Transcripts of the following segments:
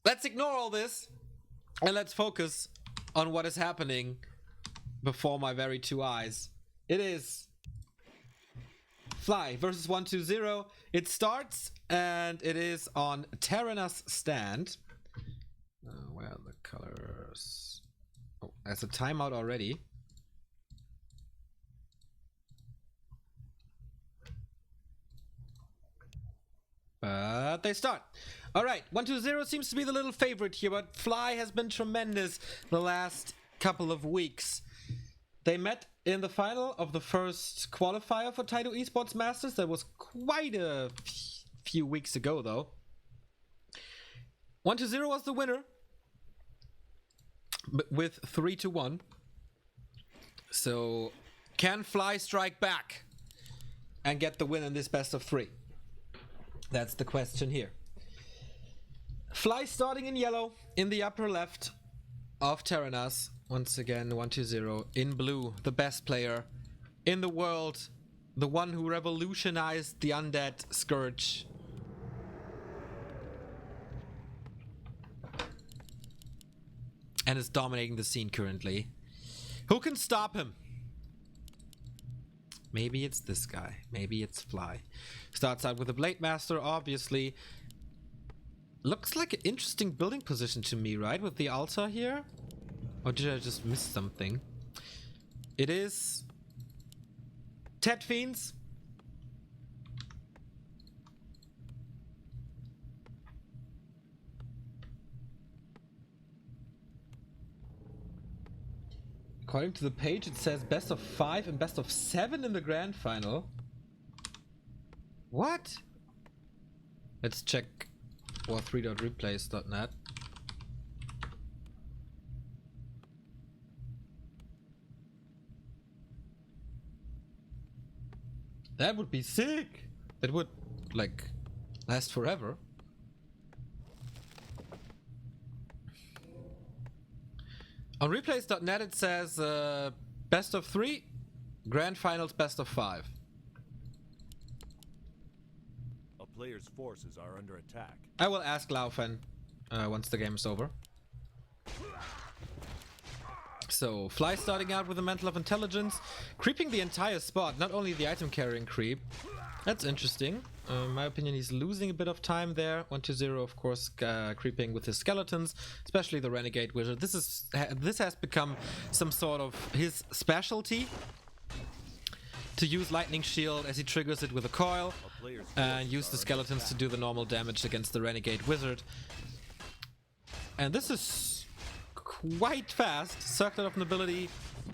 let's ignore all this and let's focus on what is happening before my very two eyes. It is Fly versus 120. It starts and it is on Terranas stand. Where are the colors? Oh, there's a timeout already. But they start. Alright, 120 seems to be the little favorite here, but Fly has been tremendous the last couple of weeks. They met in the final of the first qualifier for Taidu Esports Masters. That was quite a few weeks ago, though. 120 was the winner with 3-1. So, can Fly strike back and get the win in this best of 3? That's the question here. Fly starting in yellow in the upper left of Terranas. Once again, 120 in blue, the best player in the world, the one who revolutionized the undead Scourge. And is dominating the scene currently. Who can stop him? Maybe it's this guy. Maybe it's Fly. Starts out with a Blademaster, obviously. Looks like an interesting building position to me, right? With the altar here? Or did I just miss something? It is Tet Fiends. According to the page, it says best of 5 and best of 7 in the grand final. What? Let's check war3.replays.net. That would be sick. It would, like, last forever. On replays.net it says best of 3, grand finals best of 5. A player's forces are under attack. I will ask Laufen once the game is over. So, Fly starting out with a Mantle of Intelligence, creeping the entire spot, not only the item carrying creep. That's interesting. In my opinion, he's losing a bit of time there. 120, of course, creeping with his skeletons, especially the Renegade Wizard. This has become some sort of his specialty, to use Lightning Shield as he triggers it with a coil, and use the skeletons to do the normal damage against the Renegade Wizard. And this is quite fast. Circlet of Nobility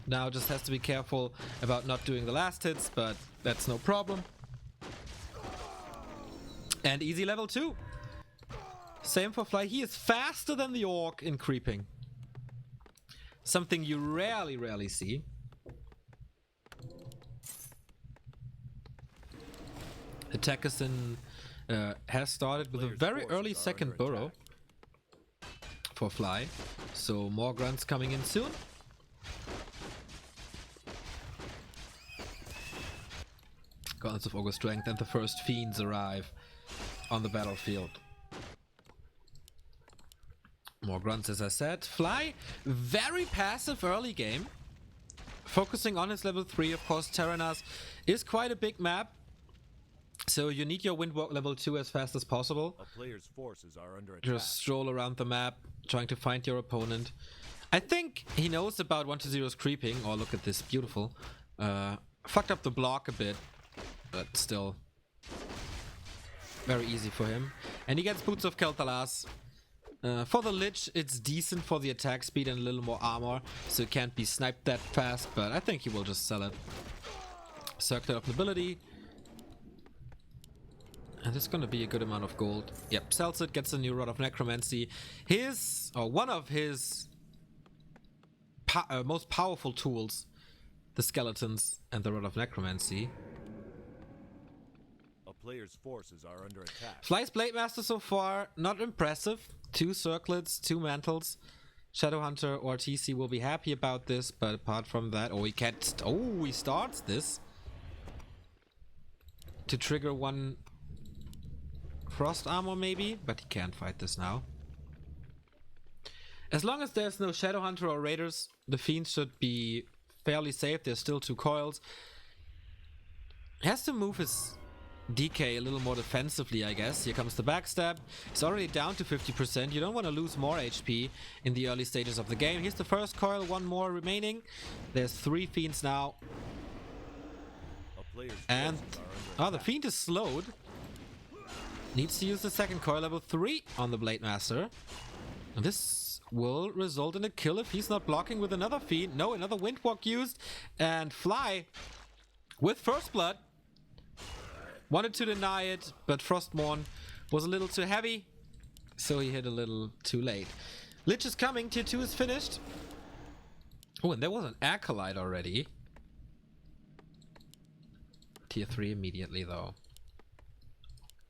now just has to be careful about not doing the last hits, but that's no problem. And easy level 2. Same for Fly. He is faster than the Orc in creeping. Something you rarely see. Attackerson has started with a very early second burrow for Fly. So more grunts coming in soon. Gauntlets of August Strength and the first Fiends arrive on the battlefield. More grunts, as I said. Fly, very passive early game. Focusing on his level 3, of course. Terranas is quite a big map. So you need your Windwalk level 2 as fast as possible. A player's forces are under attack. Just stroll around the map, trying to find your opponent. I think he knows about 120's creeping. Oh, look at this, beautiful. Fucked up the block a bit, but still very easy for him. And he gets Boots of Keltalas. For the Lich, it's decent for the attack speed and a little more armor, so it can't be sniped that fast, but I think he will just sell it. Circlet of Nobility. And there's gonna be a good amount of gold. Yep, sells it, gets a new Rod of Necromancy. One of his most powerful tools, the skeletons and the Rod of Necromancy. A player's forces are under attack. Fly's Blademaster so far, not impressive. 2 circlets, 2 mantles. Shadowhunter or TC will be happy about this, but apart from that, he starts this to trigger 1 Frost Armor maybe, but he can't fight this now. As long as there's no Shadowhunter or Raiders, the Fiend should be fairly safe. There's still 2 coils. Has to move his DK a little more defensively, I guess. Here comes the backstab. It's already down to 50%. You don't want to lose more HP in the early stages of the game. Here's the first coil, 1 more remaining. There's 3 Fiends now. And the Fiend is slowed. Needs to use the second coil, level 3 on the Blademaster. And this will result in a kill if he's not blocking with another Fiend. No, another Windwalk used. And Fly, with first blood, wanted to deny it, but Frostmourne was a little too heavy, so he hit a little too late. Lich is coming, tier 2 is finished. Oh, and there was an Acolyte already. Tier 3 immediately, though.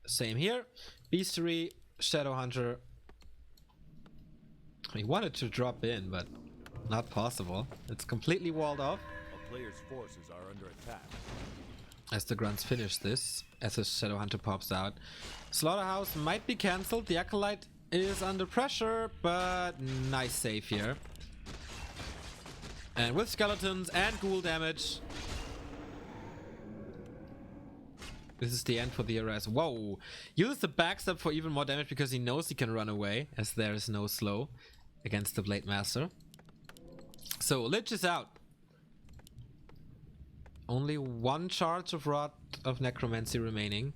Same here. Beastery, Shadowhunter. He wanted to drop in, but not possible. It's completely walled off. A player's forces are under attack. As the grunts finish this, as the Shadowhunter pops out. Slaughterhouse might be cancelled. The Acolyte is under pressure, but nice save here. And with skeletons and ghoul damage, this is the end for the Ares. Whoa! Uses the backstab for even more damage because he knows he can run away, as there is no slow against the Blademaster. So Lich is out. Only 1 charge of Rod of Necromancy remaining.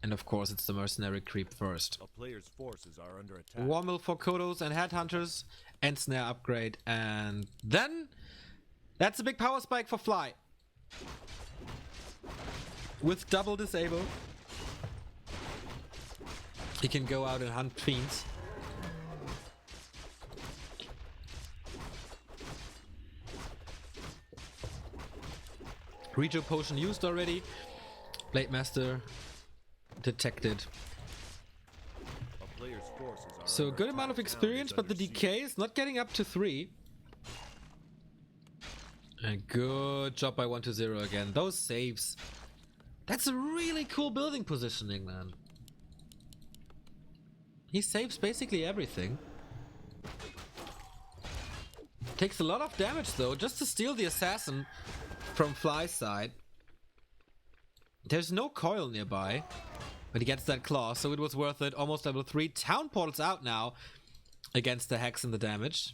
And of course it's the Mercenary Creep first. A player's forces are under attack. Warmill for Kodos and Headhunters and Snare upgrade. And then that's a big power spike for Fly. With double disable, he can go out and hunt Fiends. Rego potion used already. Blademaster detected. A player's forces are So a under good amount of attack. experience, but the Under siege. DK is not getting up to 3. And good job by 1-0 again. Those saves. That's a really cool building positioning, man. He saves basically everything. Takes a lot of damage though, just to steal the assassin from Fly's side. There's no coil nearby, but he gets that claw, so it was worth it. Almost level 3. Town portal's out now against the hex and the damage.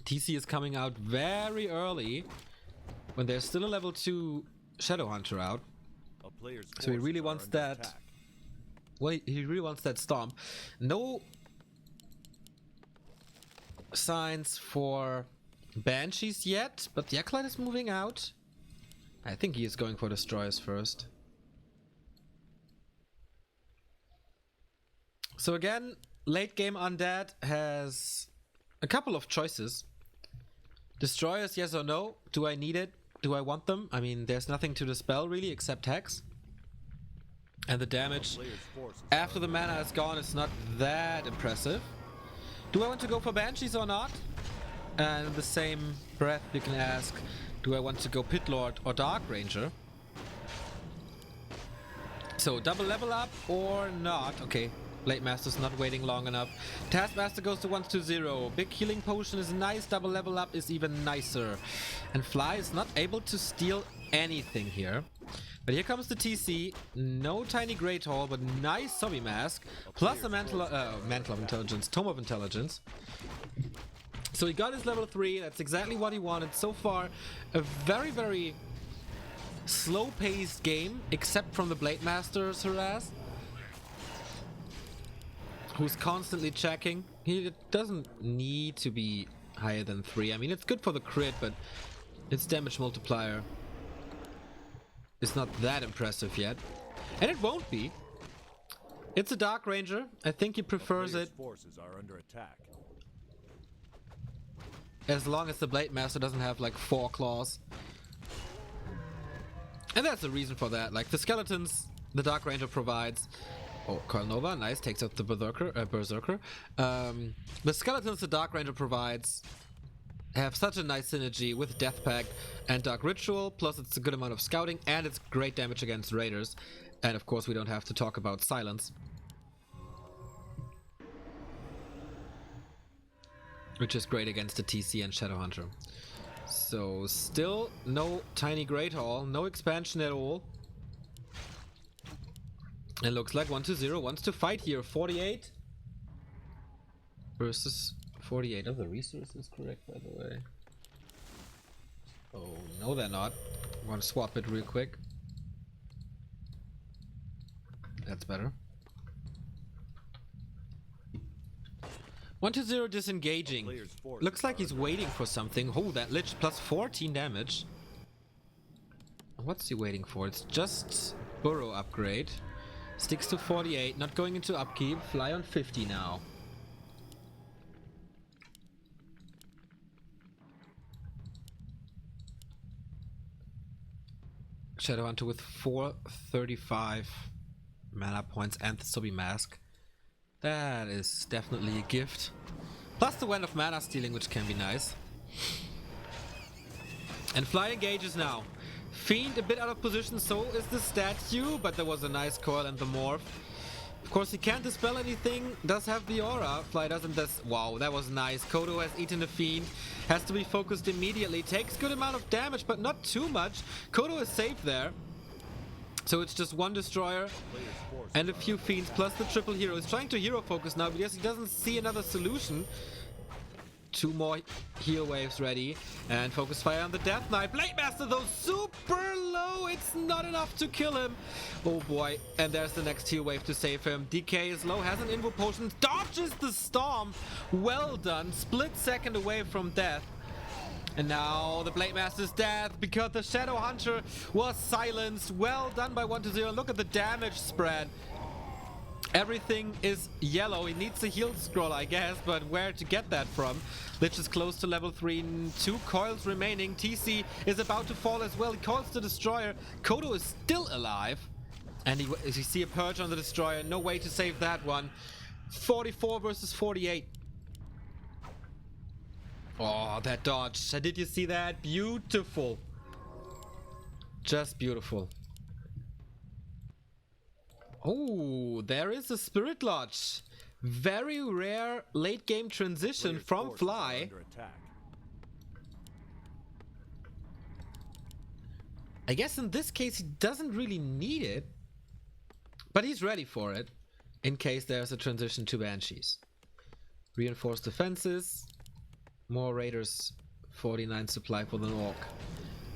TC is coming out very early when there's still a level 2 Shadowhunter out. A player's So he really forces are wants under that. attack. Well, he really wants that stomp. No signs for Banshees yet, but the Acolyte is moving out. I think he is going for Destroyers first. So again, late game Undead has a couple of choices. Destroyers, yes or no? Do I need it? Do I want them? I mean, there's nothing to dispel really except Hex. And the damage Player's forces after the mana is gone is not that impressive. Do I want to go for Banshees or not? And in the same breath you can ask, do I want to go Pit Lord or Dark Ranger? So double level up or not? Okay, Blademaster's not waiting long enough. Taskmaster goes to 1-0. Big healing potion is nice, double level up is even nicer. And Fly is not able to steal anything here. But here comes the TC. No tiny Great Hall, but nice zombie mask. Plus a mantle of intelligence, Tome of Intelligence. So he got his level 3. That's exactly what he wanted. So far, a very, very slow-paced game, except from the Blademaster's harass, who's constantly checking. He doesn't need to be higher than 3. I mean, it's good for the crit, but its damage multiplier is not that impressive yet. And it won't be. It's a Dark Ranger. I think he prefers Player's it forces are under attack. as long as the Blademaster doesn't have like 4 claws. And that's the reason for that. Like the skeletons the Dark Ranger provides. Oh, Coil Nova, nice, takes out the Berserker. The skeletons the Dark Ranger provides have such a nice synergy with Death Pact and Dark Ritual, plus it's a good amount of scouting, and it's great damage against Raiders. And of course we don't have to talk about Silence. which is great against the TC and Shadowhunter. So still no Tiny Great Hall, no expansion at all. It looks like 1-0 wants to fight here. 48 versus 48. Are the resources correct, by the way? Oh, no they're not. I'm gonna swap it real quick. That's better. 1-0 disengaging. Looks like he's waiting for something. Oh, that Lich plus 14 damage. What's he waiting for? It's just Burrow upgrade. Sticks to 48, not going into upkeep. Fly on 50 now. Shadowhunter with 435 mana points and the Sobi Mask. That is definitely a gift. Plus the Wand of Mana stealing, which can be nice. And Fly engages now. Fiend a bit out of position, so is the statue, but there was a nice coil and the morph. Of course he can't dispel anything, does have the aura. Fly doesn't. Wow, that was nice. Kodo has eaten the Fiend, has to be focused immediately. Takes good amount of damage, but not too much. Kodo is safe there. So it's just one destroyer and a few fiends plus the triple hero. He's trying to hero focus now because he doesn't see another solution. Two more heal waves ready and focus fire on the Death Knight. Blademaster though super low. It's not enough to kill him. Oh boy. And there's the next heal wave to save him. DK is low, has an invo potion, dodges the storm. Well done. Split second away from death. And now the Blademaster's death because the Shadowhunter was silenced. Well done by 1-0. Look at the damage spread. Everything is yellow. He needs a heal scroll, I guess, but where to get that from? Lich is close to level 3. 2 coils remaining. TC is about to fall as well. He calls the Destroyer. Kodo is still alive. And you see a Purge on the Destroyer. No way to save that one. 44 versus 48. Oh, that dodge. Did you see that? Beautiful. Just beautiful. Oh, there is a Spirit Lodge. Very rare late game transition from Fly. I guess in this case he doesn't really need it, but he's ready for it in case there's a transition to Banshees. Reinforced defenses. More Raiders, 49 supply for the Orc,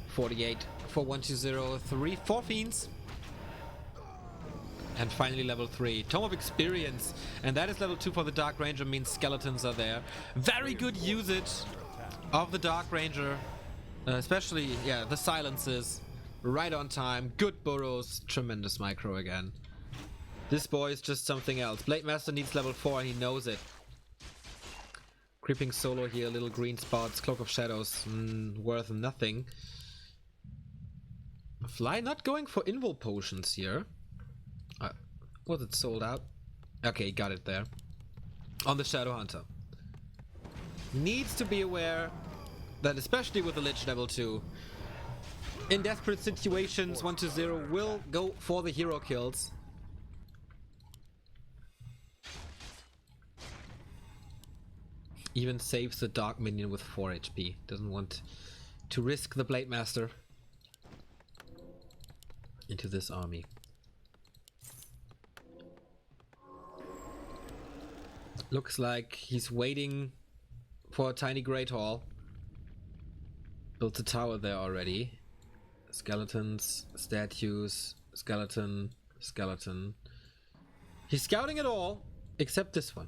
48 for 1-2-0, 4 Fiends, and finally level 3. Tome of Experience, and that is level 2 for the Dark Ranger, means skeletons are there. Very good usage of the Dark Ranger, especially, yeah, the silences, right on time, good burrows, tremendous micro again. This boy is just something else. Blademaster needs level 4 and he knows it. Creeping solo here, little green spots, Cloak of Shadows, worth nothing. Fly not going for invul potions here. Was it sold out? Okay, got it there. On the Shadowhunter. Needs to be aware that especially with the Lich level 2, in desperate situations 1-0 will go for the hero kills. Even saves the Dark Minion with 4 HP. Doesn't want to risk the Blademaster into this army. Looks like he's waiting for a tiny Great Hall. Built a tower there already. Skeletons, statues, skeleton, skeleton. He's scouting it all except this one.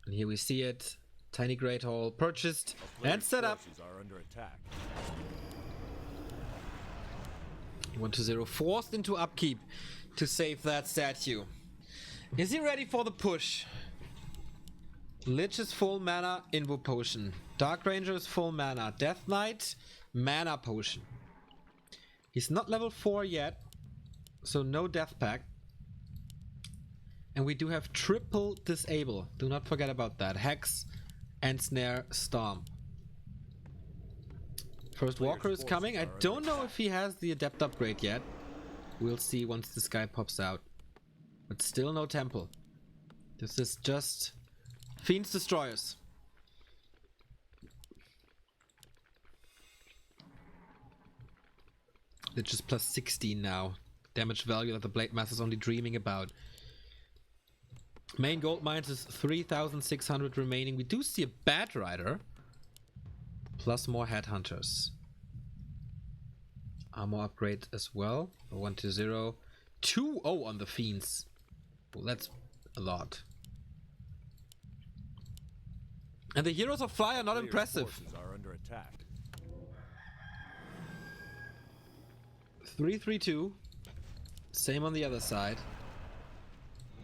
And here we see it. Tiny Great Hall purchased and set up. 1-0 forced into upkeep to save that statue. Is he ready for the push? Lich is full mana, invo potion. Dark Ranger is full mana. Death Knight, mana potion. He's not level 4 yet, so no death pack. And we do have triple disable. Do not forget about that. Hex and Snare Storm. First Walker is coming. I don't know if he has the Adept upgrade yet. We'll see once this guy pops out. But still no Temple. This is just Fiend's Destroyers. It's just plus 16 now. Damage value that the Blademaster's only dreaming about. Main gold mines is 3,600 remaining. We do see a Bad Rider. Plus more Headhunters. Armor upgrade as well. 1-0. 2-0 on the Fiends. Well, that's a lot. And the heroes of Fly are not impressive. Forces are under attack. 3-3-2. Same on the other side.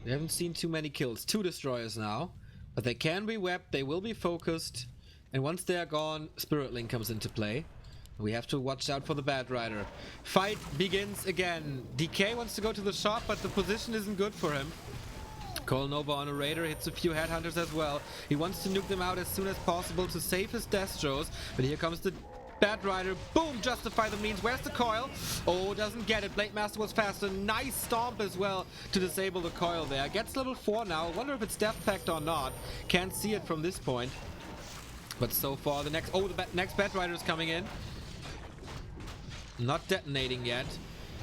We haven't seen too many kills. 2 destroyers now. But they can be webbed, they will be focused. And once they are gone, Spirit Link comes into play. We have to watch out for the Bad Rider. Fight begins again. DK wants to go to the shop, but the position isn't good for him. Call Nova on a Raider, hits a few Headhunters as well. He wants to nuke them out as soon as possible to save his Destros. But here comes the Bad Rider. Boom! Justify the means. Where's the coil? Oh, doesn't get it. Blademaster was faster. Nice stomp as well to disable the coil there. Gets level 4 now. I wonder if it's Death Pact or not. Can't see it from this point. But so far, the next Bad Rider is coming in. Not detonating yet.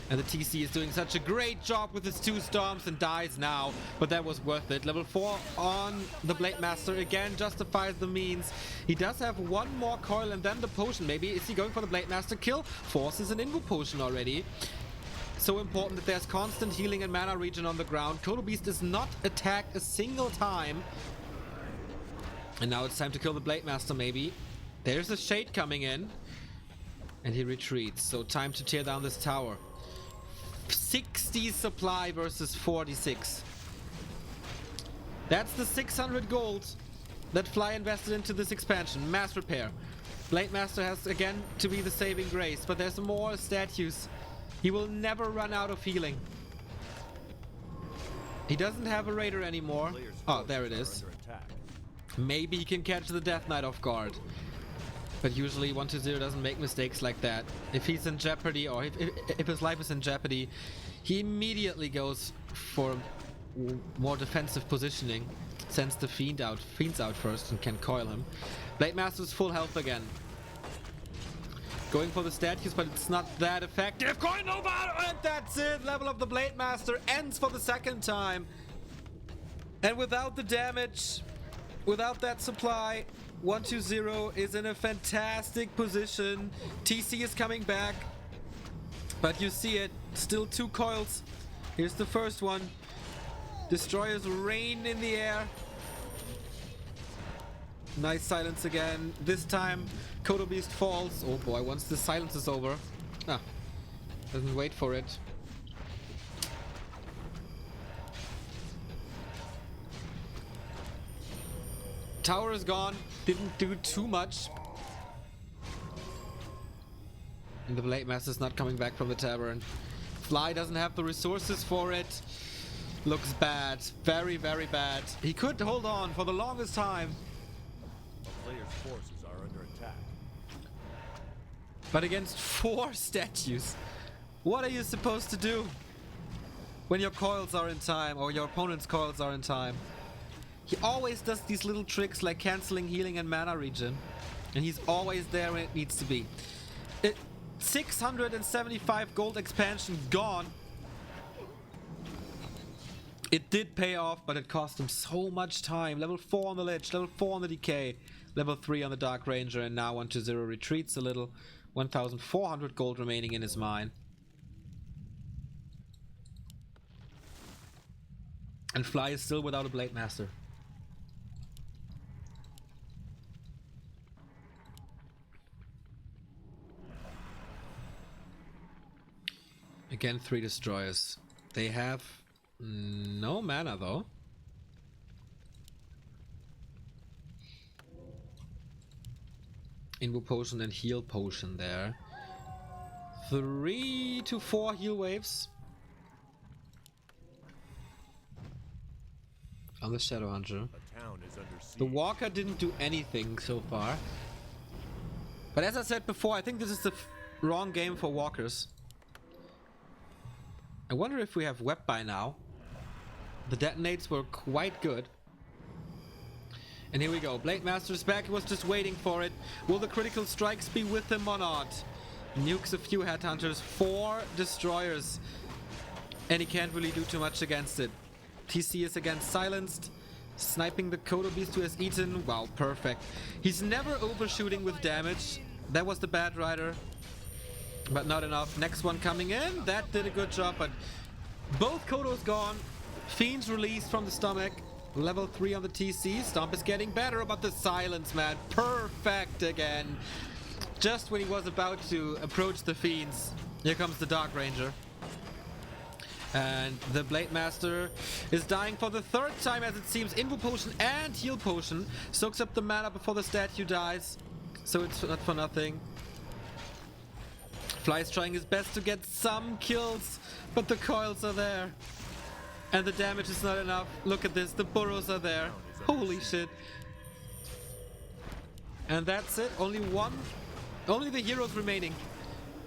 And the TC is doing such a great job with his 2 stomps and dies now. But that was worth it. Level 4 on the Blademaster. Again, justifies the means. He does have 1 more coil and then the potion. Maybe is he going for the Blademaster kill? Forces an Invo potion already. So important that there's constant healing and mana regen on the ground. Kodo Beast is not attacked a single time. And now it's time to kill the Blademaster maybe. There's a Shade coming in. And he retreats. So time to tear down this tower. 60 supply versus 46. That's the 600 gold that Fly invested into this expansion. Mass repair. Blademaster has again to be the saving grace, but there's more statues. He will never run out of healing. He doesn't have a Raider anymore. Oh, there it is. Maybe he can catch the Death Knight off guard. But usually 1-0 doesn't make mistakes like that. If he's in jeopardy, or if his life is in jeopardy, he immediately goes for more defensive positioning. Sends the Fiends out first and can coil him. Blademaster's full health again. Going for the statues, but it's not that effective. Coin over! And that's it! Level of the Blademaster ends for the 2nd time. And without the damage, without that supply, 1-0 is in a fantastic position. TC is coming back. But you see it. Still 2 coils. Here's the first one. Destroyers rain in the air. Nice silence again. This time, Kodo Beast falls. Oh boy, once the silence is over. Doesn't wait for it. Tower is gone. Didn't do too much. And the Blademaster's not coming back from the tavern. Fly doesn't have the resources for it. Looks bad. Very, very bad. He could hold on for the longest time. A player's forces are under attack. But against 4 statues, what are you supposed to do when your coils are in time, or your opponent's coils are in time? He always does these little tricks like cancelling healing and mana regen. And he's always there when it needs to be. 675 gold expansion gone. It did pay off, but it cost him so much time. Level 4 on the Lich, level 4 on the DK, level 3 on the Dark Ranger, and now 1-0 retreats a little. 1,400 gold remaining in his mine. And Fly is still without a Blademaster. Again, 3 destroyers. They have no mana though. Invo potion and heal potion there. 3 to 4 heal waves on the Shadow Hunter. A town is under siege. The Walker didn't do anything so far. But as I said before, I think this is the wrong game for Walkers. I wonder if we have web by now. The detonates were quite good. And here we go. Blademaster's back. He was just waiting for it. Will the critical strikes be with him or not? Nukes a few headhunters, 4 destroyers, and he can't really do too much against it. TC is again silenced. Sniping the Kodo Beast who has eaten. Wow, perfect. He's never overshooting with damage. That was the bad rider. But not enough. Next one coming in. That did a good job, but both Kodos gone. Fiends released from the stomach. Level 3 on the TC. Stomp is getting better, but the silence, man. Perfect again. Just when he was about to approach the Fiends, here comes the Dark Ranger. And the Blademaster is dying for the 3rd time, as it seems. Invo Potion and Heal Potion. Soaks up the mana before the statue dies. So it's not for nothing. Fly's trying his best to get some kills, but the coils are there. And the damage is not enough. Look at this, the burrows are there. Holy shit. And that's it, only the heroes remaining.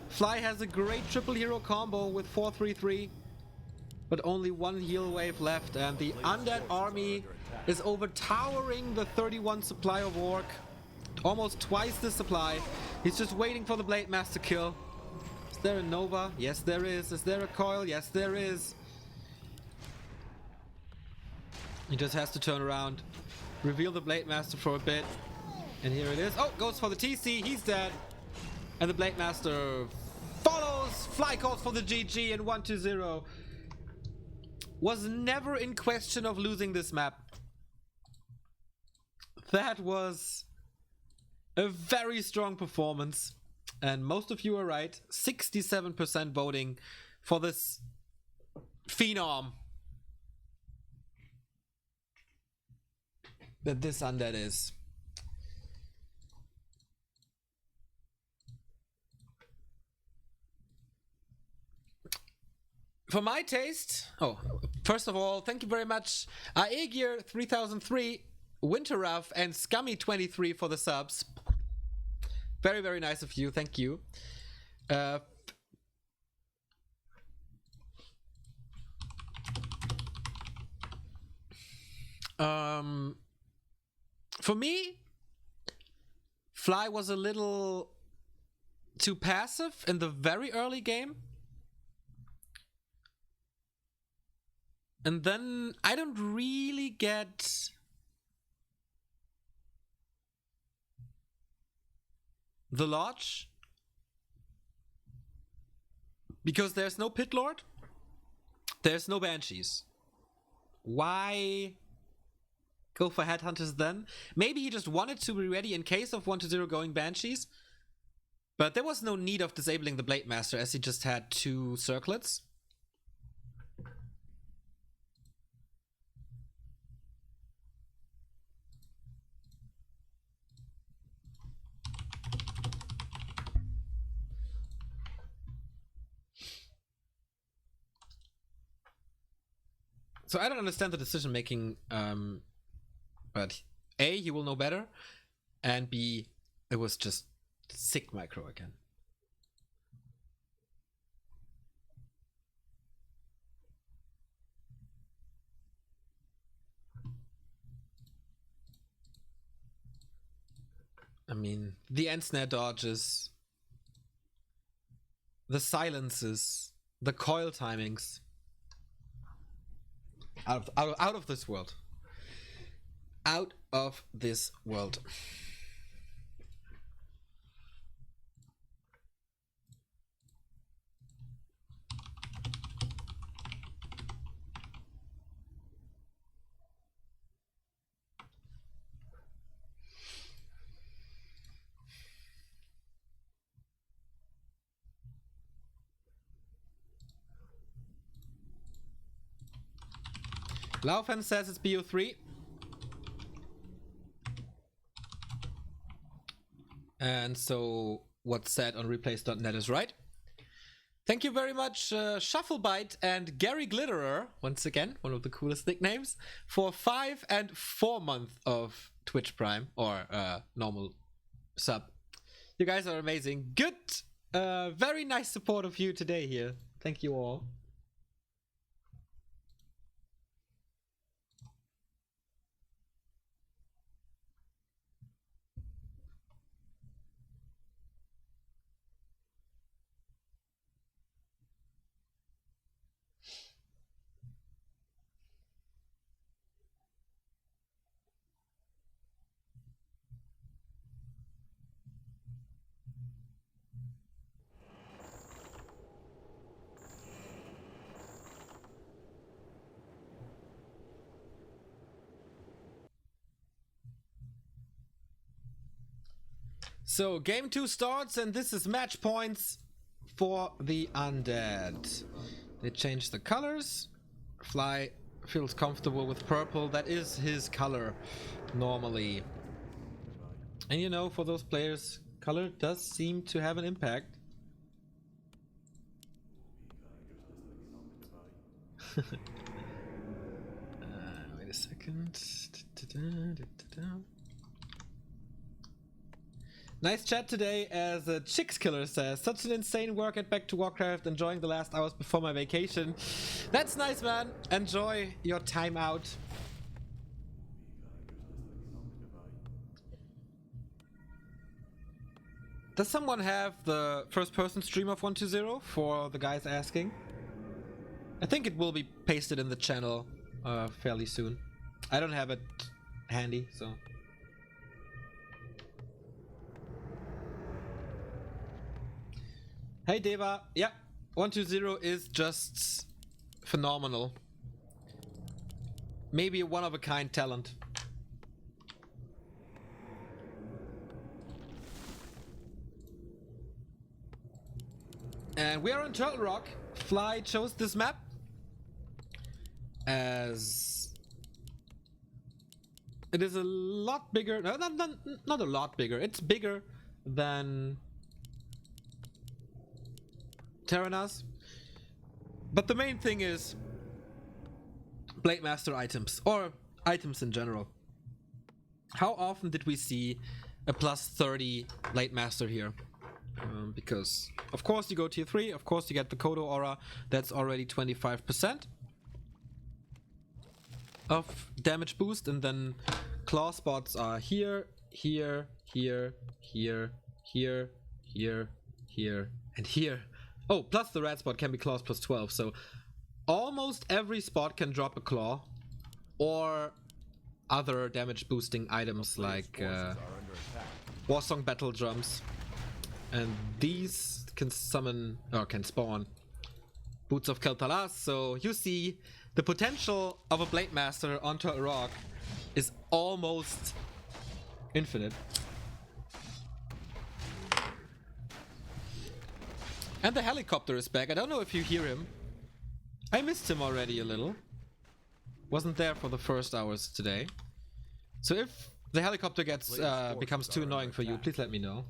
Fly has a great triple hero combo with 4-3-3. But only 1 heal wave left, and the undead army is overtowering the 31 supply of orc. Almost twice the supply. He's just waiting for the Blademaster kill. Is there a Nova? Yes, there is. Is there a coil? Yes, there is. He just has to turn around, reveal the Blademaster for a bit, and here it is. Oh, goes for the TC. He's dead. And the Blademaster follows. Fly calls for the GG and 1-0. Was never in question of losing this map. That was a very strong performance. And most of you are right. 67% voting for this phenom that this undead is. For my taste, first of all, thank you very much, Aegir 3003, Winterruff, and Scummy23 for the subs. Very, very nice of you. Thank you. For me, Fly was a little too passive in the very early game. And then I don't really get the Lodge, because there's no Pit Lord, there's no Banshees. Why go for Headhunters then? Maybe he just wanted to be ready in case of 1-0 going Banshees, but there was no need of disabling the Blademaster as he just had 2 circlets. So I don't understand the decision making, but A, he will know better, and B, it was just sick micro again. I mean, the end snare dodges, the silences, the coil timings. Out of this world. Out of this world. Laufen says it's BO3. And so what's said on replays.net is right. Thank you very much, Shufflebite and Gary Glitterer, once again, one of the coolest nicknames, for 5 and 4 months of Twitch Prime, or normal sub. You guys are amazing. Good, very nice support of you today here. Thank you all. So game 2 starts, and this is match points for the undead. They changed the colors. Fly feels comfortable with purple. That is his color normally. And you know, for those players, color does seem to have an impact. Wait a second. Nice chat today, as Chicks Killer says. Such an insane work at Back to Warcraft, enjoying the last hours before my vacation. That's nice, man. Enjoy your time out. Does someone have the first person stream of 120 for the guys asking? I think it will be pasted in the channel fairly soon. I don't have it handy, so... Hey Deva, yeah, 120 is just phenomenal. Maybe a one-of-a-kind talent. And we are on Turtle Rock. Fly chose this map as it is a lot bigger. No, not a lot bigger. It's bigger than Terranas. But the main thing is Blademaster items, or items in general. How often did we see a plus 30 Blademaster here? Because of course you go tier 3, of course you get the Kodo aura, that's already 25% of damage boost, and then claw spots are here, here, here, here, here, here, here, and here. Oh, plus the red spot can be claws plus 12, so almost every spot can drop a claw or other damage boosting items like Warsong battle drums. And these can summon, or can spawn, Boots of Kel'Thas. So you see, the potential of a Blademaster on Turtle Rock is almost infinite. And the helicopter is back. I don't know if you hear him. I missed him already a little. Wasn't there for the first hours today. So if the helicopter gets becomes too annoying for you, please let me know.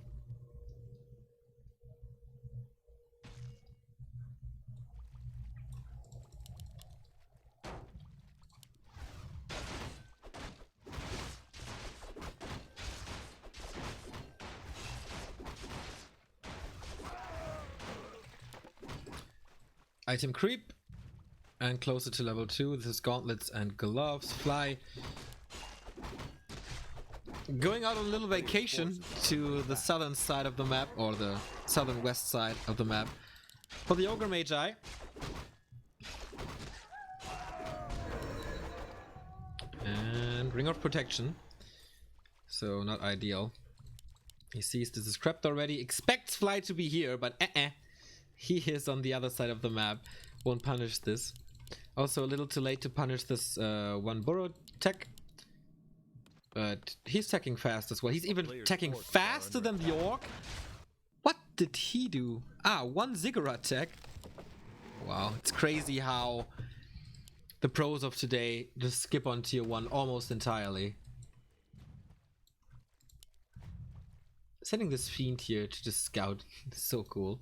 Item creep, and closer to level 2. This is gauntlets and gloves. Fly going out on a little vacation to the southern side of the map, or the southern west side of the map, for the Ogre Magi. And Ring of Protection, so not ideal. He sees this is crept already, expects Fly to be here, but he is on the other side of the map. Won't punish this. Also a little too late to punish this one burrow tech. But he's teching fast as well. He's even teching faster than the orc. What did he do? Ah, one ziggurat tech. Wow, it's crazy how the pros of today just skip on tier 1 almost entirely. Sending this fiend here to just scout is so cool.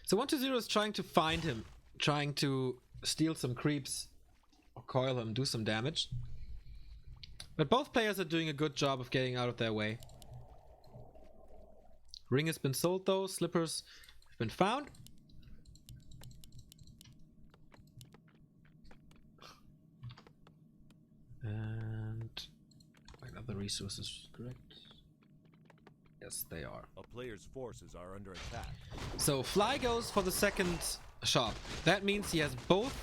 So 120 is trying to find him, trying to steal some creeps, or coil him, do some damage. But both players are doing a good job of getting out of their way. Ring has been sold though, slippers have been found. And other resources, correct? Yes, they are. A player's forces are under attack. So Fly goes for the second shop. That means he has both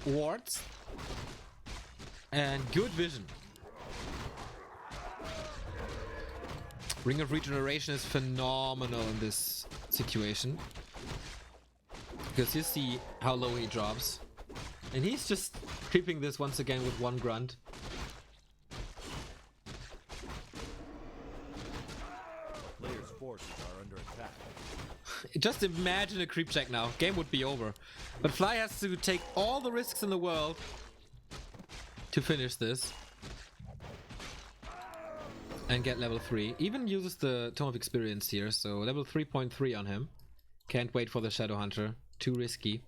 wards and good vision. Ring of Regeneration is phenomenal in this situation. because you see how low he drops. And he's just creeping this once again with one grunt. Players' forces are under attack. Just imagine a creep check now. Game would be over. But Fly has to take all the risks in the world to finish this. And get level 3. Even uses the Tome of Experience here, so level 3.3 on him. Can't wait for the Shadow Hunter. Too risky.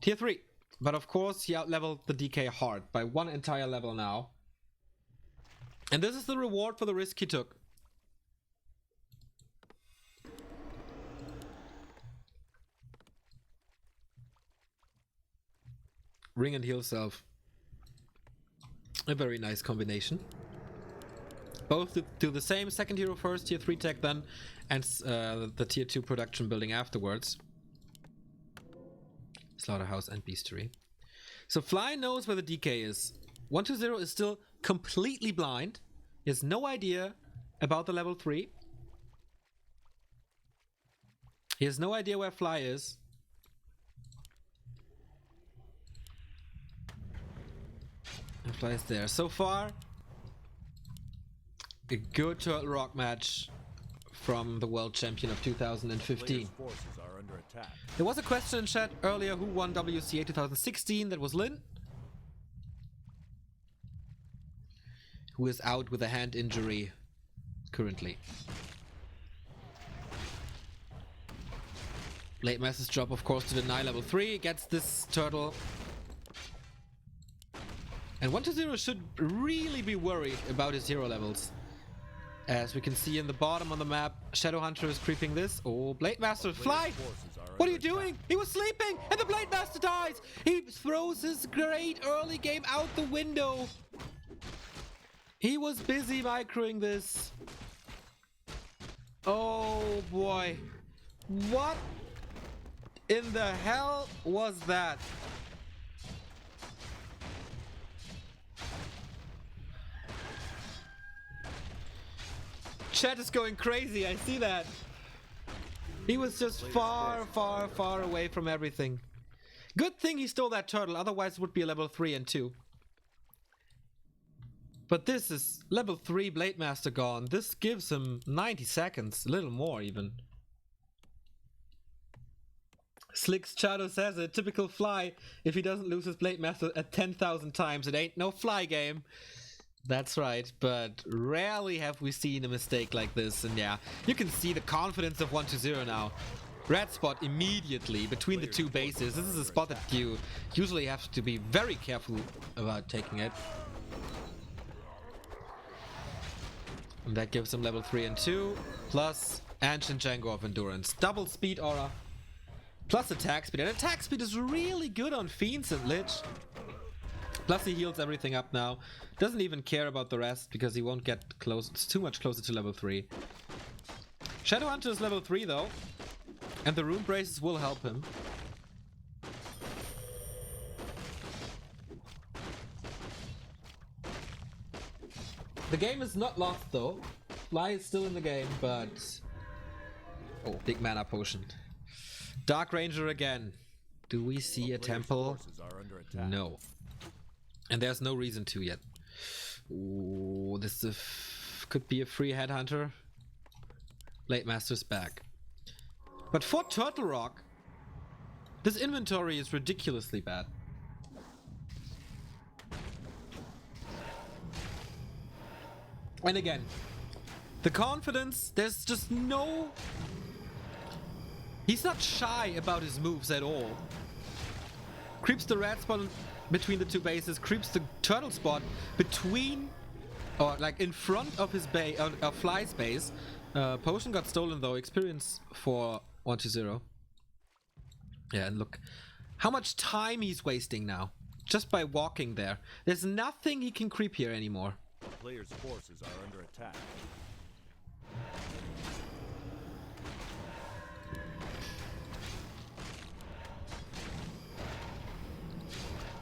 Tier 3. But of course he outleveled the DK hard by 1 entire level now. And this is the reward for the risk he took. Ring and heal self. A very nice combination. Both do the same, second hero first, tier 3 tech then, and the tier 2 production building afterwards. Slaughterhouse and Beastery. So Fly knows where the DK is. 120 is still completely blind. He has no idea about the level 3. He has no idea where Fly is. And Fly is there. So far, a good Turtle Rock match from the world champion of 2015. Players' forces are under attack. There was a question in chat earlier who won WCA 2016. That was Lin, who is out with a hand injury currently. Blademaster's job, of course, to deny level 3. Gets this turtle. And 120 should really be worried about his hero levels. As we can see in the bottom on the map, Shadow Hunter is creeping this. Oh, Blademaster, Fly! What are you doing? He was sleeping and the Blademaster dies! He throws his great early game out the window. He was busy microing this. Oh boy. What in the hell was that? Chat is going crazy, I see that. He was just far, far, far away from everything. Good thing he stole that turtle, otherwise it would be a level 3 and 2. But this is level 3 Blademaster gone. This gives him 90 seconds, a little more even. Slicks Chado says it, typical Fly. If he doesn't lose his Blademaster at 10,000 times, it ain't no Fly game. That's right, but rarely have we seen a mistake like this, and yeah, you can see the confidence of 120 now. Red spot immediately between the two bases. This is a spot that you usually have to be very careful about taking it. And that gives him level 3 and 2, plus Ancient Django of Endurance. Double speed aura, plus attack speed. And attack speed is really good on Fiends and Lich. Plus he heals everything up now. Doesn't even care about the rest because he won't get close. It's too much closer to level 3. Shadow Hunter is level 3 though. And the Rune Braces will help him. The game is not lost though. Fly is still in the game, but... Oh, big mana potion. Dark Ranger again. Do we see a temple? No. And there's no reason to yet. Ooh, this is could be a free headhunter. Blademaster's back. But for Turtle Rock, this inventory is ridiculously bad. And again, the confidence, there's just no... He's not shy about his moves at all. Creeps the red spot between the two bases, creeps the turtle spot between, or like in front of his base, Fly's base. Potion got stolen though, experience for 120. Yeah, and look how much time he's wasting now, just by walking there. There's nothing he can creep here anymore. Players' forces are under attack.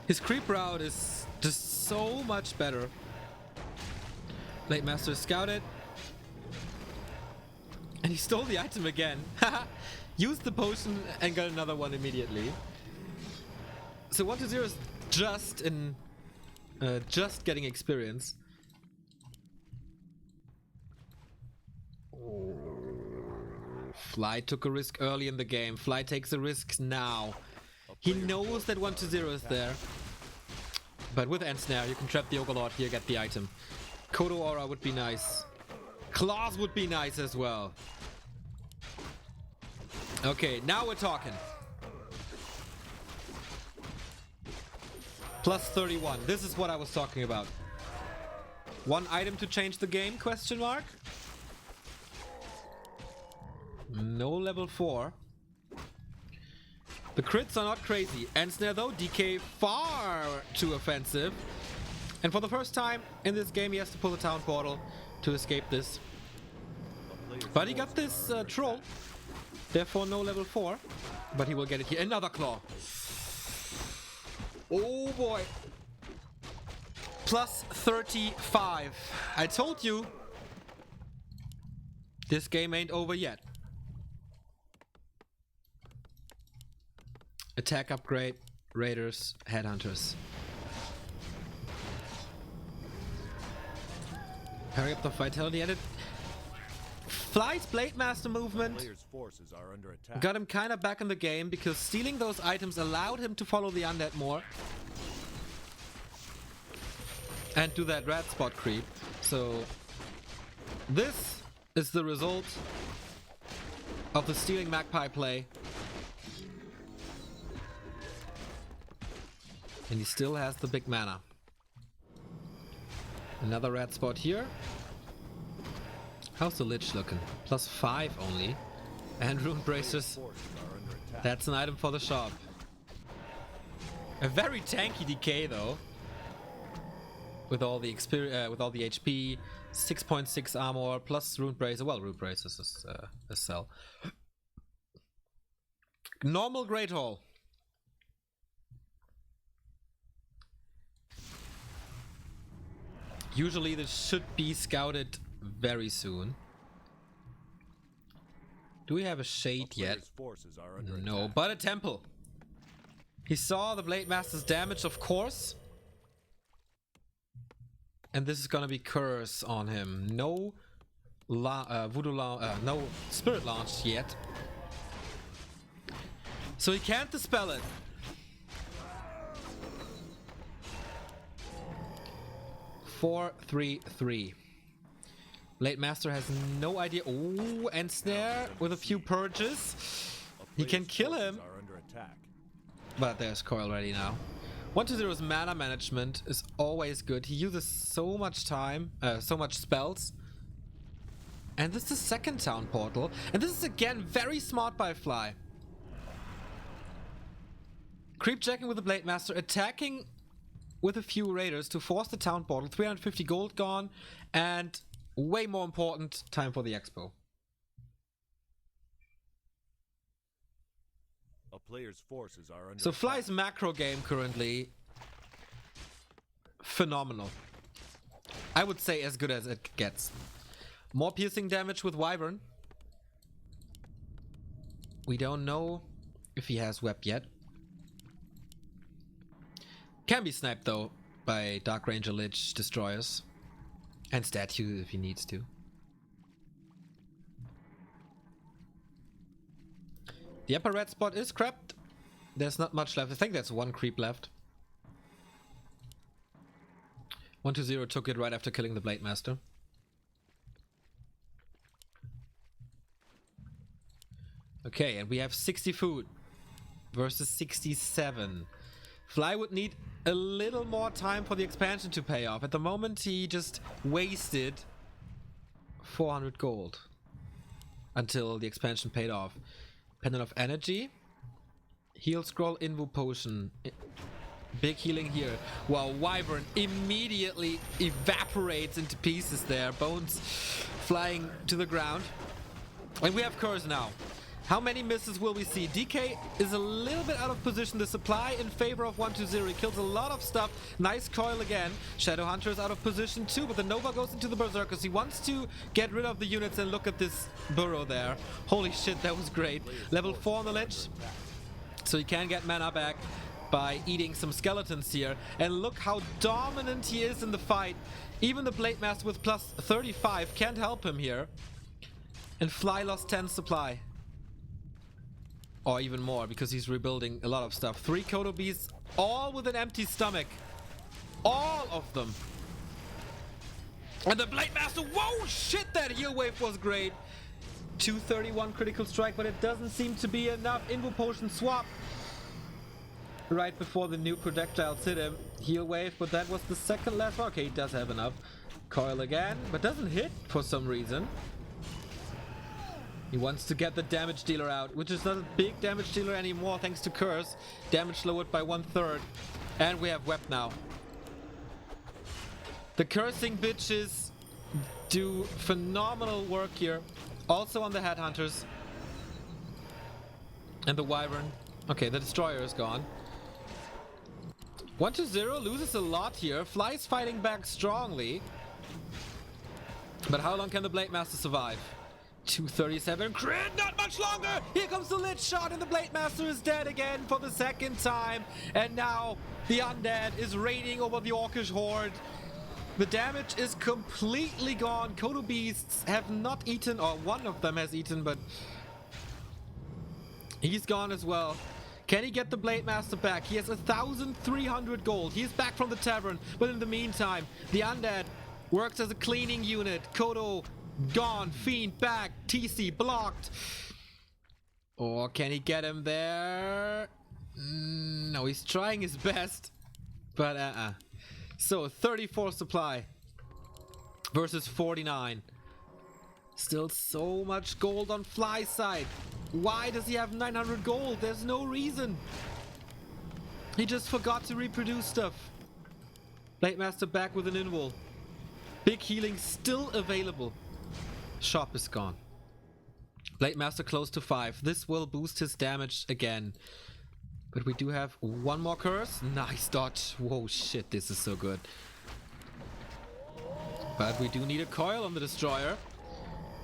His creep route is just so much better. Blademaster scouted. And he stole the item again. Used the potion and got another one immediately. So 1-0 is just getting experience. Oh. Fly took a risk early in the game. Fly takes a risk now. He knows that 1-0 is there. But with End Snare, you can trap the Overlord here, get the item. Kodo Aura would be nice. Claws would be nice as well. Okay, now we're talking. Plus 31. This is what I was talking about. One item to change the game, question mark? No level 4. The crits are not crazy. End Snare though, DK far too offensive. And for the first time in this game, he has to pull the town portal to escape this. But he got this troll. Therefore no level 4. But he will get it here. Another claw. Oh boy. Plus 35. I told you. This game ain't over yet. Attack upgrade. Raiders. Headhunters. Hurry up the vitality edit. Fly's Blademaster movement got him kind of back in the game because stealing those items allowed him to follow the undead more and do that red spot creep. So this is the result of the stealing magpie play. And he still has the big mana. Another red spot here. How's the Lich looking? Plus 5 only. And Rune Bracers. That's an item for the shop. A very tanky DK though. With all the experience, with all the HP, 6.6 armor plus Rune Bracer. Well, Rune Bracers is a sell. Normal Great Hall. Usually this should be scouted very soon. Do we have a shade yet? No, but a temple. He saw the Blademaster's damage, of course. And this is gonna be curse on him. No no spirit launch yet. So he can't dispel it. Four, 3, 3. Blademaster has no idea. Oh, and Snare with a few purges. He can kill him. But there's Coil ready now. 1-0's mana management is always good. He uses so much time, so much spells. And this is the second town portal. And this is again very smart by Fly. Creep checking with the Blademaster, attacking with a few raiders to force the town portal. 350 gold gone, and way more important, time for the expo. A player's forces are under so Fly's macro game currently phenomenal. I would say as good as it gets. More piercing damage with Wyvern. We don't know if he has Web yet. Can be sniped though by Dark Ranger Lich destroyers and statue if he needs to. The upper red spot is crapped. There's not much left. I think there's one creep left. 1-0 took it right after killing the Blademaster. Okay, and we have 60 food versus 67. Fly would need a little more time for the expansion to pay off. At the moment, he just wasted 400 gold until the expansion paid off. Pendant of Energy. Heal Scroll, Invo Potion. Big healing here. Wow, Wyvern immediately evaporates into pieces there. Bones flying to the ground. And we have Curse now. How many misses will we see? DK is a little bit out of position. The supply in favor of 120. He kills a lot of stuff. Nice coil again. Shadowhunter is out of position too, but the Nova goes into the Berserkers. He wants to get rid of the units and look at this burrow there. Holy shit, that was great. Level 4 on the Lich. So he can get mana back by eating some skeletons here. And look how dominant he is in the fight. Even the Blademaster with plus 35 can't help him here. And Fly lost 10 supply. Or even more, because he's rebuilding a lot of stuff. 3 Kodo Beasts, all with an empty stomach. All of them. And the Blademaster, whoa, shit, that heal wave was great. 231 critical strike, but it doesn't seem to be enough. Invo Potion swap. Right before the new projectiles hit him. Heal wave, but that was the second last one. Okay, he does have enough. Coil again, but doesn't hit for some reason. He wants to get the damage dealer out, which is not a big damage dealer anymore thanks to Curse. Damage lowered by 1/3. And we have Web now. The cursing bitches do phenomenal work here. Also on the Headhunters. And the Wyvern. Okay, the Destroyer is gone. 120 loses a lot here. Fly's fighting back strongly. But how long can the Blademaster survive? 237 crit, not much longer. Here comes the Lich shot and the Blademaster is dead again for the second time. And now the Undead is raiding over the Orcish Horde. The damage is completely gone. Kodo Beasts have not eaten, or one of them has eaten, but he's gone as well. Can he get the Blademaster back? He has 1,300 gold. He is back from the tavern, but in the meantime, the Undead works as a cleaning unit. Kodo gone, Fiend back, TC blocked. Or can he get him there? No, he's trying his best, but So 34 supply versus 49. Still so much gold on Fly's side. Why does he have 900 gold? There's no reason. He just forgot to reproduce stuff. Blademaster back with an invul. Big healing still available. Shop is gone. Blademaster close to 5. This will boost his damage again. But we do have one more curse. Nice dodge. Whoa, shit, this is so good. But we do need a coil on the Destroyer.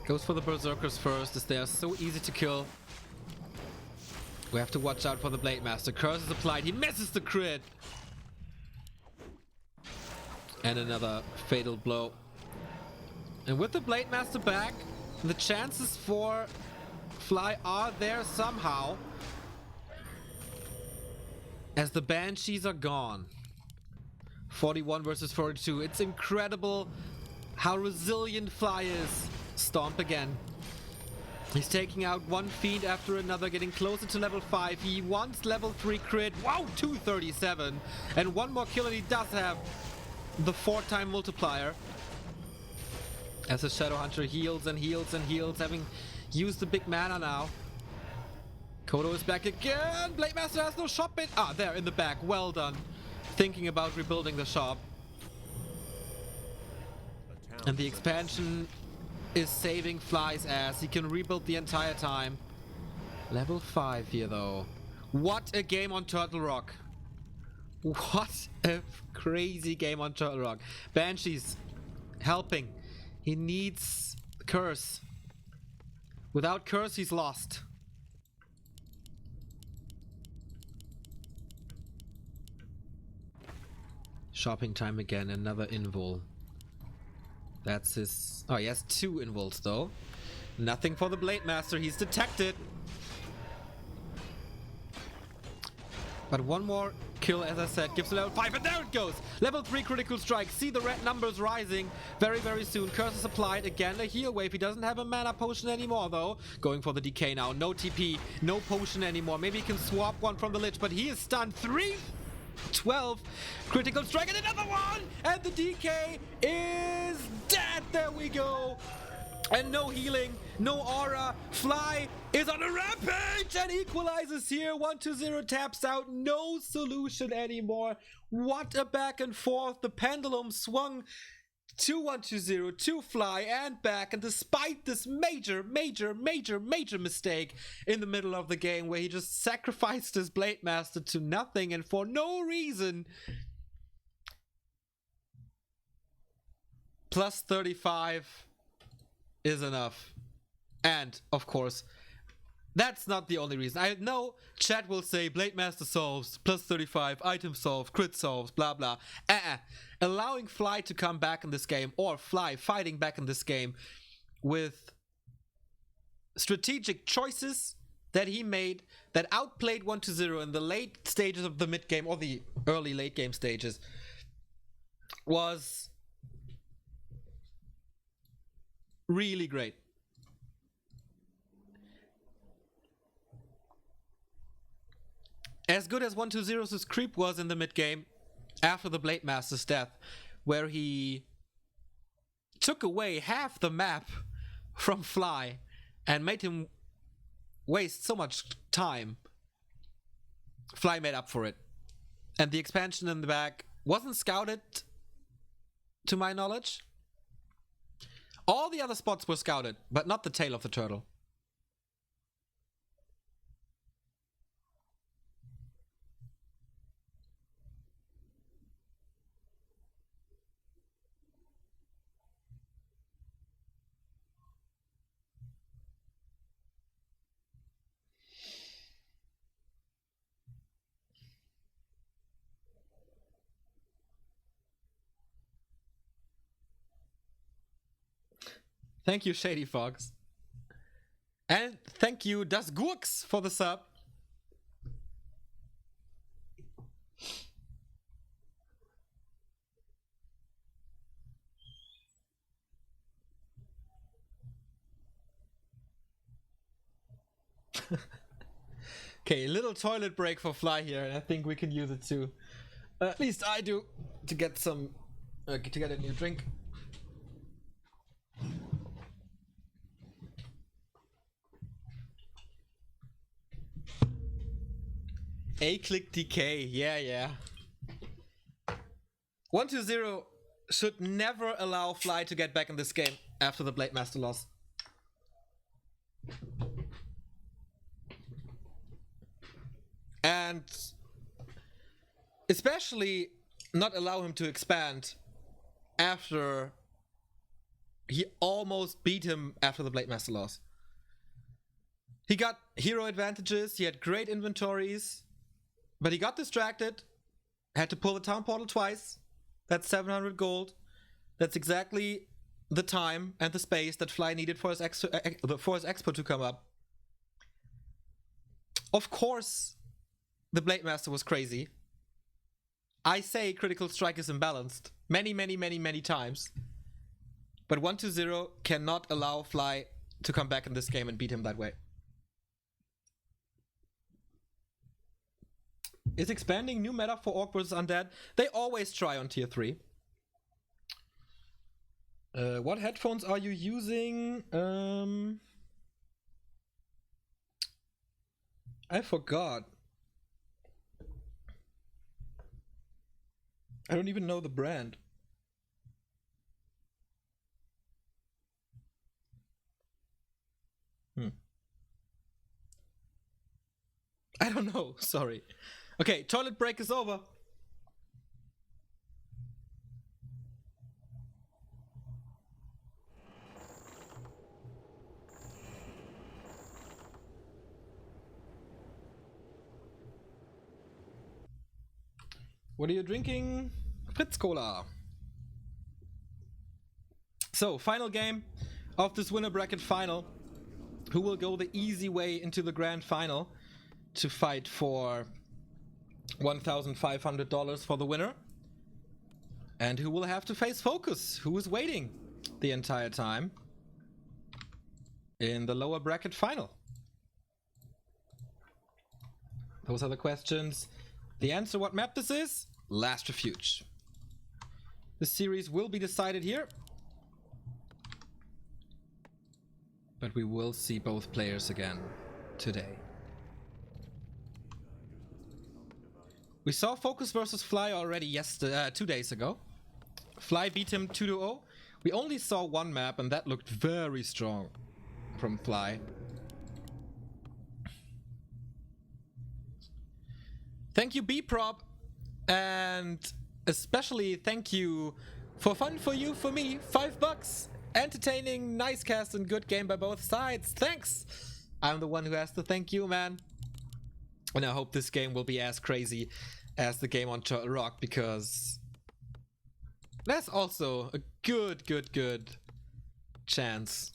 Goes for the Berserkers first, as they are so easy to kill. We have to watch out for the Blademaster. Curse is applied. He misses the crit. And another fatal blow. And with the Blademaster back, the chances for Fly are there somehow. As the Banshees are gone. 41 versus 42. It's incredible how resilient Fly is. Stomp again. He's taking out one Fiend after another, getting closer to level 5. He wants level 3 crit. Wow, 237. And one more kill and he does have the 4-time multiplier. As the Shadowhunter heals and heals and heals, having used the big mana now. Kodo is back again. Blademaster has no shop bait. Ah, there in the back. Well done. Thinking about rebuilding the shop. And the expansion is saving Fly's ass. He can rebuild the entire time. Level 5 here though. What a game on Turtle Rock. What a crazy game on Turtle Rock. Banshees helping. He needs Curse. Without Curse, he's lost. Shopping time again. Another invul. That's his... Oh, he has 2 invuls though. Nothing for the Blademaster. He's detected. But one more kill, as I said, gives a level 5, and there it goes! Level 3 critical strike. See the red numbers rising very, very soon. Curse is applied. Again, a heal wave. He doesn't have a mana potion anymore, though. Going for the DK now. No TP, no potion anymore. Maybe he can swap one from the Lich, but he is stunned. 12 critical strike, and another one! And the DK is dead! There we go! And no healing, no aura. Fly is on a rampage and equalizes here. 120 taps out. No solution anymore. What a back and forth. The pendulum swung to 120, to Fly and back, and despite this major mistake in the middle of the game where he just sacrificed his Blademaster to nothing and for no reason, plus 35 is enough. And, of course, that's not the only reason. I know chat will say Blademaster solves, plus 35, item solves, crit solves, blah blah. Allowing Fly to come back in this game, or Fly fighting back in this game with strategic choices that he made that outplayed 1-0 in the late stages of the mid game or the early late game stages, was really great. As good as 1-2-0's creep was in the mid game after the Blademaster's death, where he took away half the map from Fly and made him waste so much time, Fly made up for it. And the expansion in the back wasn't scouted, to my knowledge. All the other spots were scouted, but not the tail of the turtle. Thank you, Shady Fox. And thank you, Das Gurks, for the sub. Okay, a little toilet break for Fly here, and I think we can use it too. At least I do, to get some, to get a new drink. A-click DK, yeah. 1-0 should never allow Fly to get back in this game after the Blademaster loss. And especially not allow him to expand after he almost beat him after the Blademaster loss. He got hero advantages, he had great inventories, but he got distracted, had to pull the town portal twice. That's 700 gold. That's exactly the time and the space that Fly needed for his expo to come up. Of course, the Blademaster was crazy. I say critical strike is imbalanced many times. But 1-0 cannot allow Fly to come back in this game and beat him that way. Is expanding new meta for Orc vs Undead? They always try on tier 3. What headphones are you using? I forgot. I don't even know the brand. I don't know, sorry. Okay, toilet break is over. What are you drinking? Fritz Cola. So, final game of this winner bracket final. Who will go the easy way into the grand final to fight for $1,500 for the winner? And who will have to face Focus, who is waiting the entire time in the lower bracket final? Those are the questions. The answer, what map this is? Last Refuge. This series will be decided here, but we will see both players again today. We saw Focus versus Fly already 2 days ago. Fly beat him 2-0. We only saw one map and that looked very strong from Fly. Thank you, B-Prop, and especially thank you for Fun For You For Me, $5. Entertaining, nice cast, and good game by both sides. Thanks! I'm the one who has to thank you, man. And I hope this game will be as crazy as the game on Turtle Rock, because that's also a good chance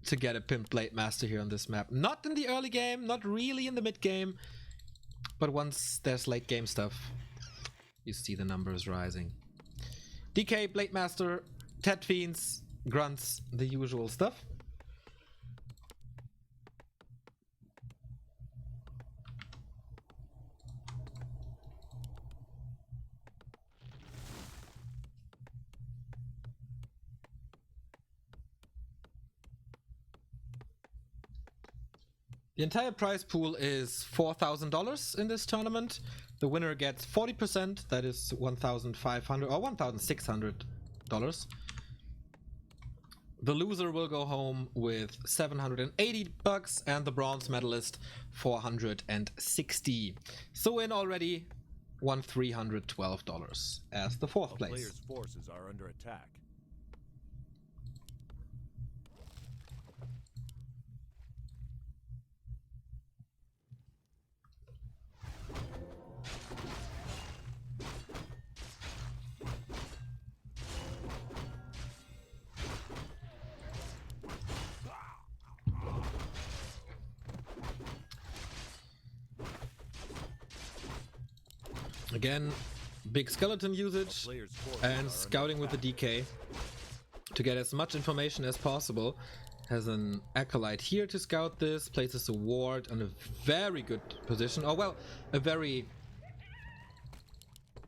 to get a Pimp Blademaster here on this map. Not in the early game, not really in the mid game, but once there's late game stuff, you see the numbers rising. DK, Blademaster, Tet Fiends, Grunts, the usual stuff. The entire prize pool is $4,000 in this tournament. The winner gets 40%, that is $1,500 or $1,600. The loser will go home with $780 and the bronze medalist $460. So in already won $312 as the fourth place. Players' forces are under attack. Again, big skeleton usage and scouting with the DK to get as much information as possible. Has an acolyte here to scout this, places a ward on a very good position, or well, a very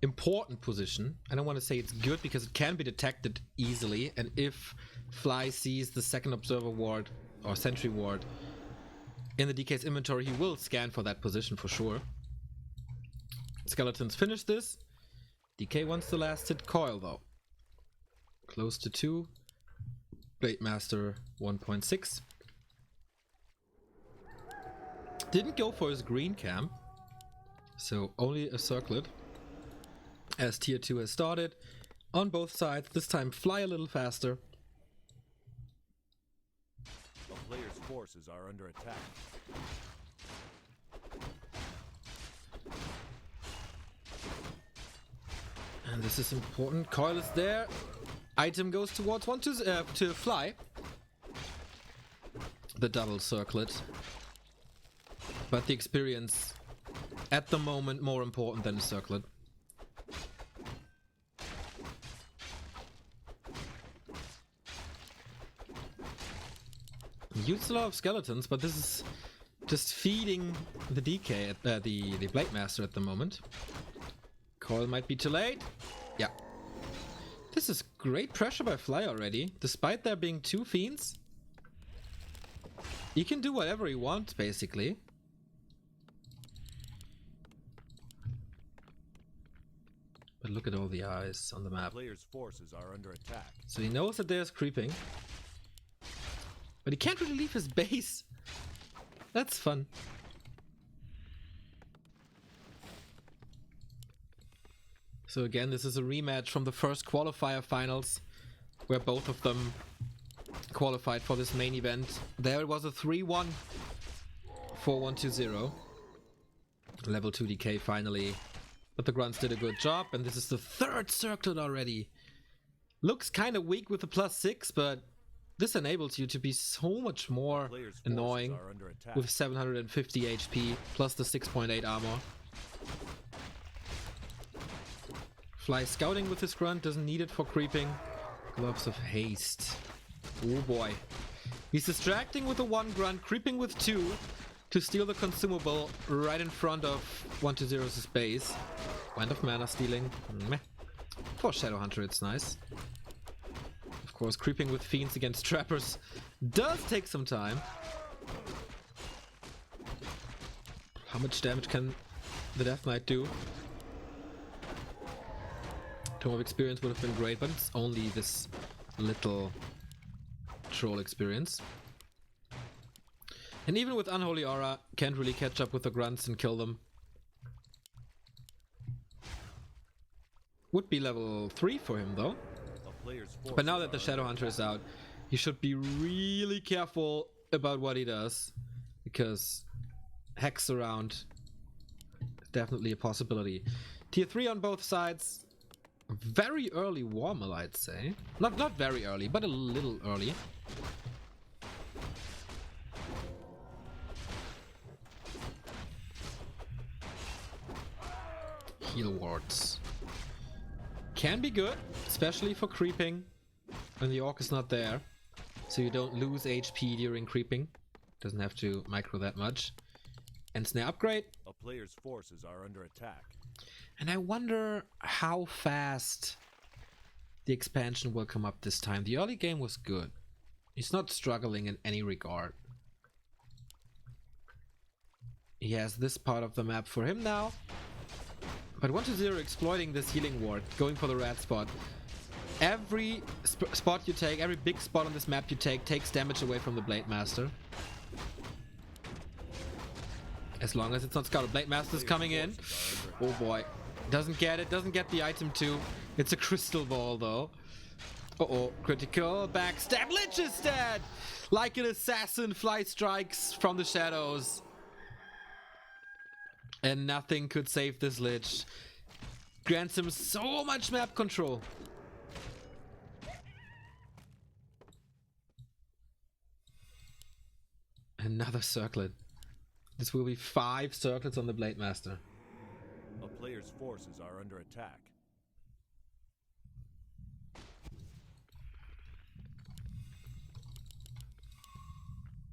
important position. I don't want to say it's good because it can be detected easily, and if Fly sees the second observer ward or sentry ward in the DK's inventory, he will scan for that position for sure. Skeletons finish this. DK wants the last hit coil though. Close to 2. Blademaster 1.6. Didn't go for his green cam, so only a circlet. As tier 2 has started on both sides. This time Fly a little faster. The player's forces are under attack. And this is important. Coil is there. Item goes towards to Fly. The double circlet. But the experience at the moment more important than the circlet. Used a lot of skeletons, but this is just feeding the DK at the Blademaster at the moment. Coil might be too late. Yeah. This is great pressure by Fly already, despite there being 2 fiends. He can do whatever he wants, basically. But look at all the eyes on the map. Players' forces are under attack. So he knows that there's creeping. But he can't really leave his base. That's fun. So again, this is a rematch from the first qualifier finals, where both of them qualified for this main event. There it was a 3-1 for 1-2-0. Level 2 DK finally. But the Grunts did a good job, and this is the 3rd circlet already. Looks kind of weak with the +6, but this enables you to be so much more annoying with 750 HP plus the 6.8 armor. Fly scouting with his grunt, doesn't need it for creeping. Gloves of haste. Oh boy. He's distracting with the 1 grunt, creeping with 2 to steal the consumable right in front of 1-2-0's base. Wind of mana stealing. Meh. For Shadowhunter it's nice. Of course, creeping with fiends against trappers does take some time. How much damage can the Death Knight do? Tome of Experience would have been great, but it's only this little troll experience. And even with Unholy Aura, can't really catch up with the grunts and kill them. Would be level 3 for him though. But now that the Shadowhunter is out, he should be really careful about what he does, because hex around is definitely a possibility. Tier 3 on both sides. Very early Warmel, I'd say. Not very early, but a little early. Heal wards. Can be good, especially for creeping when the orc is not there. So you don't lose HP during creeping. Doesn't have to micro that much. And snare upgrade. A player's forces are under attack. And I wonder how fast the expansion will come up this time. The early game was good. He's not struggling in any regard. He has this part of the map for him now. But 1-0 exploiting this healing ward, going for the red spot. Every spot you take, every big spot on this map you take, takes damage away from the Blademaster. As long as it's not scouted. Blademaster's coming in. Oh boy. Doesn't get it, doesn't get the item too. It's a crystal ball though. Uh-oh, critical backstab. Lich is dead! Like an assassin, Fly strikes from the shadows. And nothing could save this Lich. Grants him so much map control. Another circlet. This will be 5 circlets on the Blademaster. A player's forces are under attack.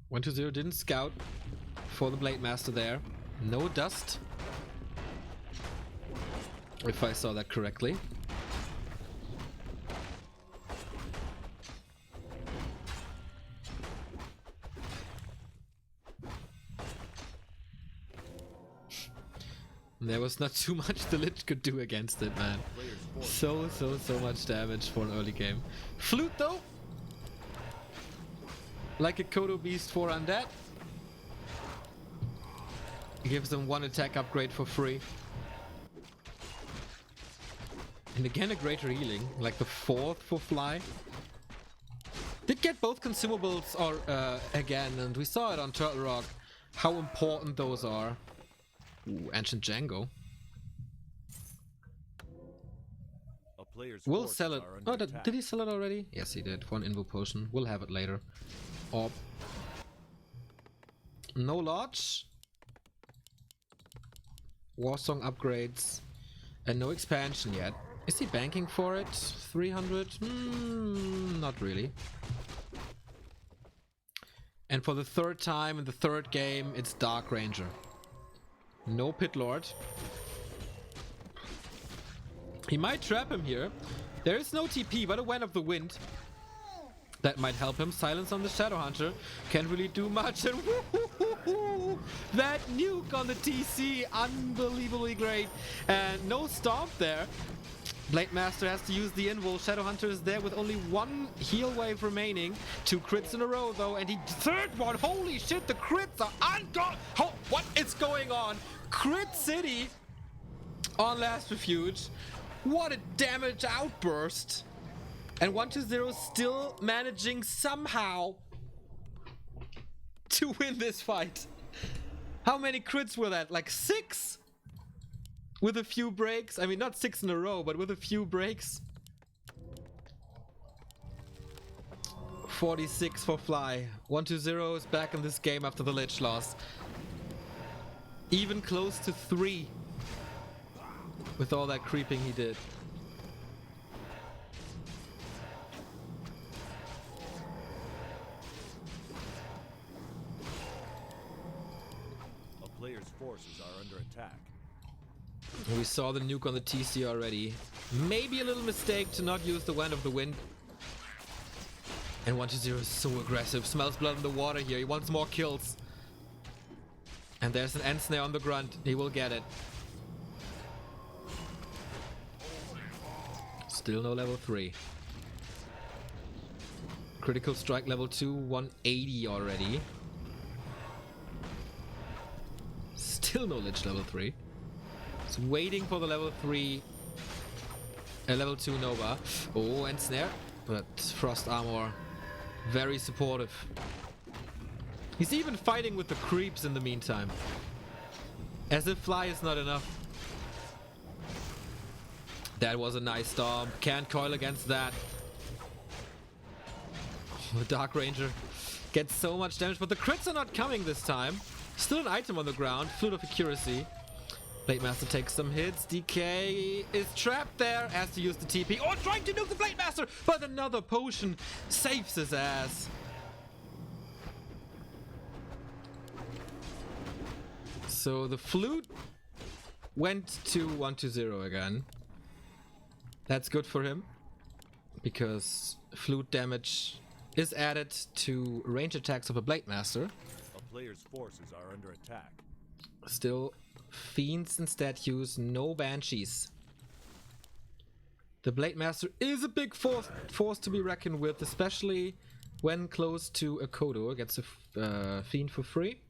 One 2-0 didn't scout for the Blademaster there. No dust. If I saw that correctly. There was not too much the Lich could do against it, man. So much damage for an early game. Flute though! Like a Kodo Beast for Undead. Gives them 1 attack upgrade for free. And again a greater healing, like the 4th for Fly. Did get both consumables or again, and we saw it on Turtle Rock, how important those are. Ooh, Ancient Django. We'll sell it. Oh, did he sell it already? Yes, he did. For an Invo Potion. We'll have it later. Orb. No Lodge. Warsong upgrades. And no expansion yet. Is he banking for it? 300? Not really. And for the 3rd time in the 3rd game, it's Dark Ranger. No Pit Lord. He might trap him here. There is no TP, but a Wen of the Wind. That might help him. Silence on the Shadowhunter. Can't really do much. And that nuke on the TC. Unbelievably great. And no Stomp there. Blademaster has to use the Invul. Shadowhunter is there with only 1 heal wave remaining. 2 crits in a row though. And he 3rd one. Holy shit, the crits are ungone. Oh, what is going on? Crit City on Last Refuge. What a damage outburst. And 1-0 still managing somehow to win this fight. How many crits were that? Like 6? With a few breaks? I mean, not 6 in a row, but with a few breaks. 46 for Fly. 1-0 is back in this game after the Lich loss. Even close to 3. With all that creeping he did. A player's forces are under attack. We saw the nuke on the TC already. Maybe a little mistake to not use the Wen of the Wind. And 1-0 is so aggressive. Smells blood in the water here. He wants more kills. And there's an end snare on the grunt. He will get it. Still no level 3. Critical strike level 2, 180 already. Still no Lich level 3. It's waiting for the level 3, level 2 Nova. Oh, and snare. But Frost Armor, very supportive. He's even fighting with the creeps in the meantime. As if Fly is not enough. That was a nice storm. Can't coil against that. The Dark Ranger gets so much damage, but the crits are not coming this time. Still an item on the ground. Flute of Accuracy. Blademaster takes some hits. DK is trapped there. Has to use the TP. Oh, trying to nuke the Blademaster, but another potion saves his ass. So the Flute went to 1-0 again. That's good for him, because Flute damage is added to range attacks of a Blademaster. A player's forces are under attack. Still, Fiends instead use no Banshees. The Blademaster is a big force to be reckoned with, especially when close to a Kodo. Gets a Fiend for free.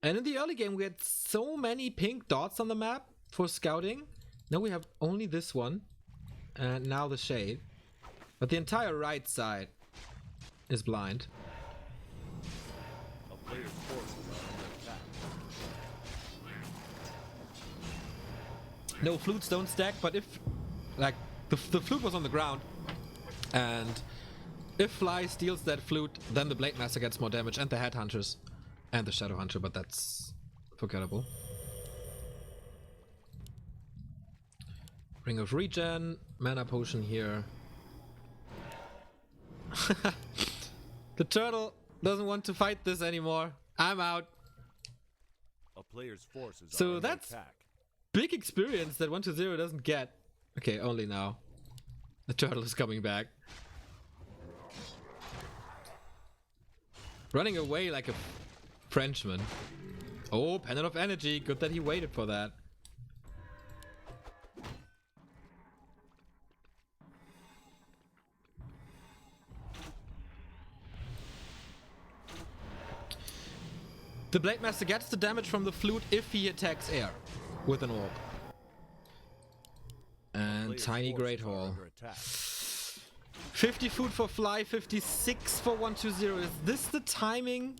And in the early game we had so many pink dots on the map for scouting. Now we have only this one, and now the Shade. But the entire right side is blind. A player's forces are under attack. No, flutes don't stack, but if, like, the flute was on the ground, and if Fly steals that flute, then the Blademaster gets more damage, and the Headhunters, and the Shadow Hunter, but that's forgettable. Ring of Regen, mana potion here. The turtle doesn't want to fight this anymore. I'm out. A player's forces So are under that's attack. big experience that 1-0 doesn't get. Okay, only now. The turtle is coming back. Running away like a Frenchman. Oh, Pendant of Energy. Good that he waited for that. The Blademaster gets the damage from the flute if he attacks air with an orb. And Player's Tiny forces Great are Hall. under attack. 50 food for Fly, 56 for 1-0. Is this the timing?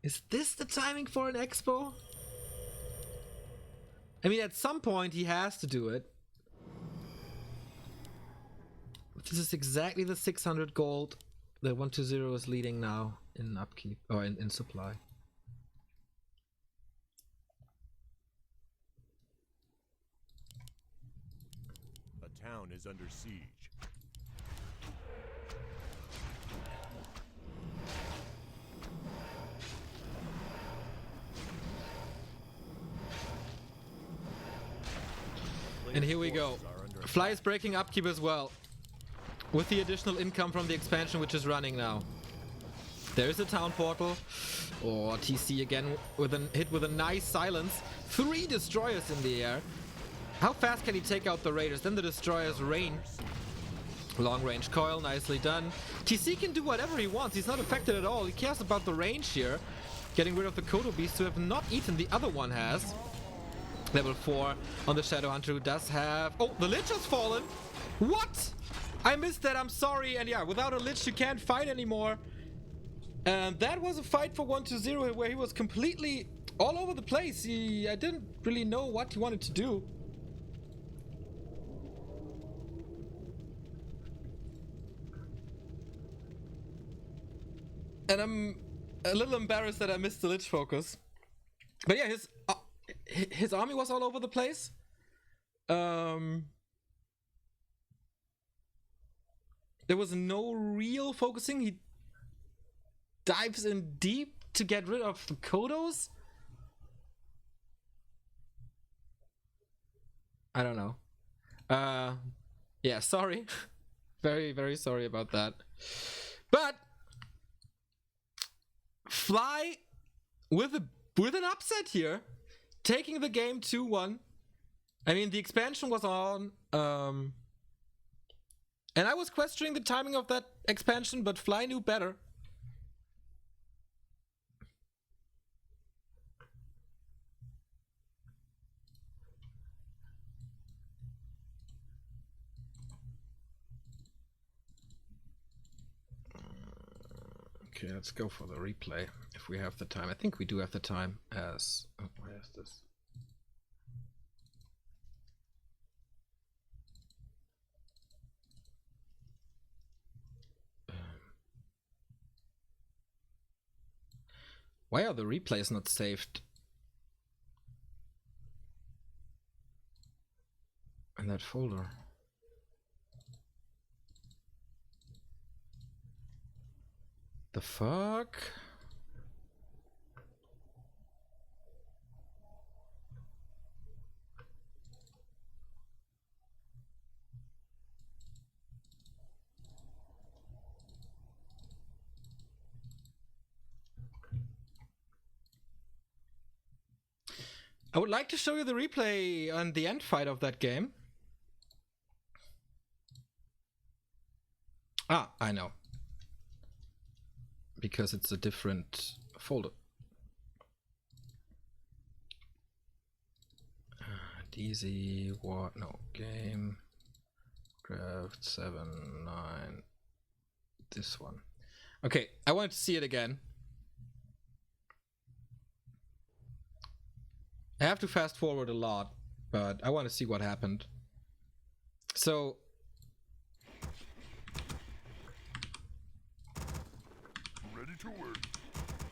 Is this the timing for an expo? I mean, at some point he has to do it. This is exactly the 600 gold that 1-0 is leading now in upkeep, or in supply. A town is under siege. And here we go. Fly is breaking upkeep as well, with the additional income from the expansion which is running now. There is a town portal. Oh, TC again with a hit with a nice silence. 3 destroyers in the air. How fast can he take out the raiders? Then the destroyers rain. Long range coil, nicely done. TC can do whatever he wants. He's not affected at all. He cares about the range here. Getting rid of the Kodo beasts who have not eaten. The other one has. Level 4 on the Shadow Hunter who does have... Oh, the Lich has fallen. What? I missed that. I'm sorry. And yeah, without a Lich you can't fight anymore. And that was a fight for 1-0 where he was completely all over the place. I didn't really know what he wanted to do. And I'm a little embarrassed that I missed the Lich focus. But yeah, his army was all over the place. There was no real focusing. He dives in deep to get rid of the Kodos. I don't know. Yeah, sorry. Very, very sorry about that. But Fly with an upset here, taking the game 2-1. I mean, the expansion was on And I was questioning the timing of that expansion, but Fly knew better. Okay, let's go for the replay if we have the time. I think we do have the time as... Oh, where is this? Why are the replays not saved in that folder? The fuck? I would like to show you the replay on the end fight of that game. Ah, I know. Because it's a different folder. DZ, what? No, game. Draft 7, 9. This one. Okay, I want to see it again. I have to fast forward a lot, but I want to see what happened. So...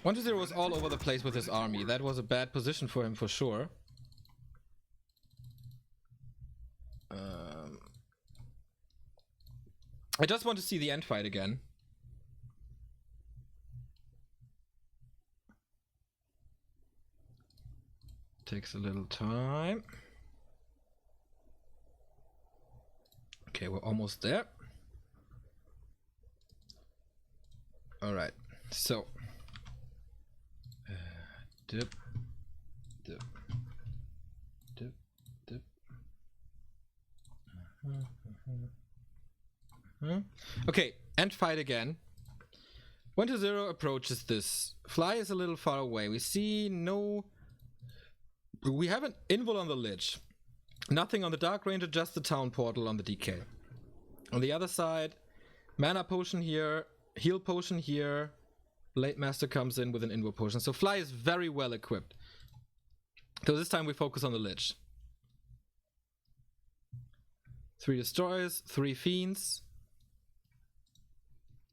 1-0 was all over the place with his army. That was a bad position for him for sure. I just want to see the end fight again. Takes a little time. Okay, we're almost there. Alright, so... Dip, dip, dip, dip. Okay, end fight again. 1-0 approaches this. Fly is a little far away. We see no... We have an invul on the Lich. Nothing on the Dark Ranger, just the Town Portal on the DK. On the other side, Mana Potion here, Heal Potion here. Blademaster comes in with an invul potion. So Fly is very well equipped. So this time we focus on the Lich. 3 destroyers, 3 fiends.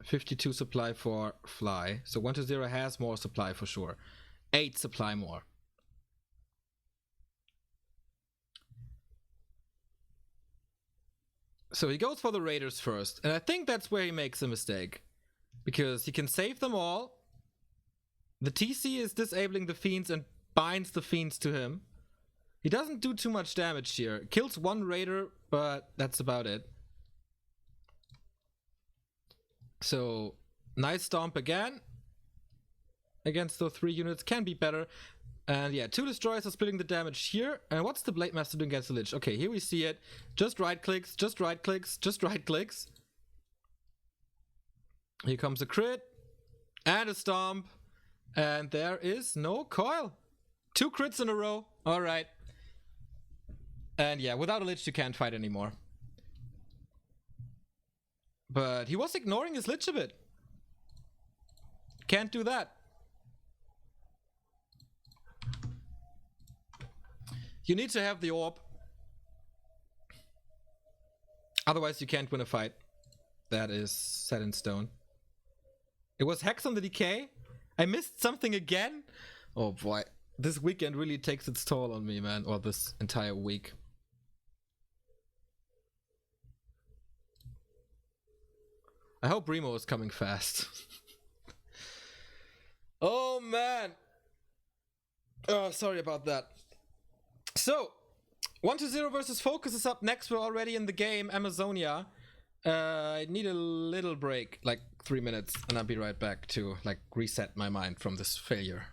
52 supply for Fly. So 1-0 has more supply for sure. 8 supply more. So he goes for the Raiders first. And I think that's where he makes a mistake. Because he can save them all. The TC is disabling the fiends and binds the fiends to him. He doesn't do too much damage here. Kills 1 raider, but that's about it. So, nice stomp again. Against those 3 units. Can be better. And yeah, 2 destroyers are splitting the damage here. And what's the Blademaster doing against the Lich? Okay, here we see it. Just right clicks, just right clicks, just right clicks. Here comes a crit and a stomp, and there is no coil. 2 crits in a row. All right. And yeah, without a Lich you can't fight anymore. But he was ignoring his Lich a bit. Can't do that. You need to have the orb. Otherwise you can't win a fight. That is set in stone. It was Hex on the DK. I missed something again. Oh boy. This weekend really takes its toll on me, man. Or this entire week. I hope Remo is coming fast. Oh man. Oh, sorry about that. So, 1-0 versus Focus is up next. We're already in the game. Amazonia. I need a little break, like 3 minutes, and I'll be right back to like reset my mind from this failure.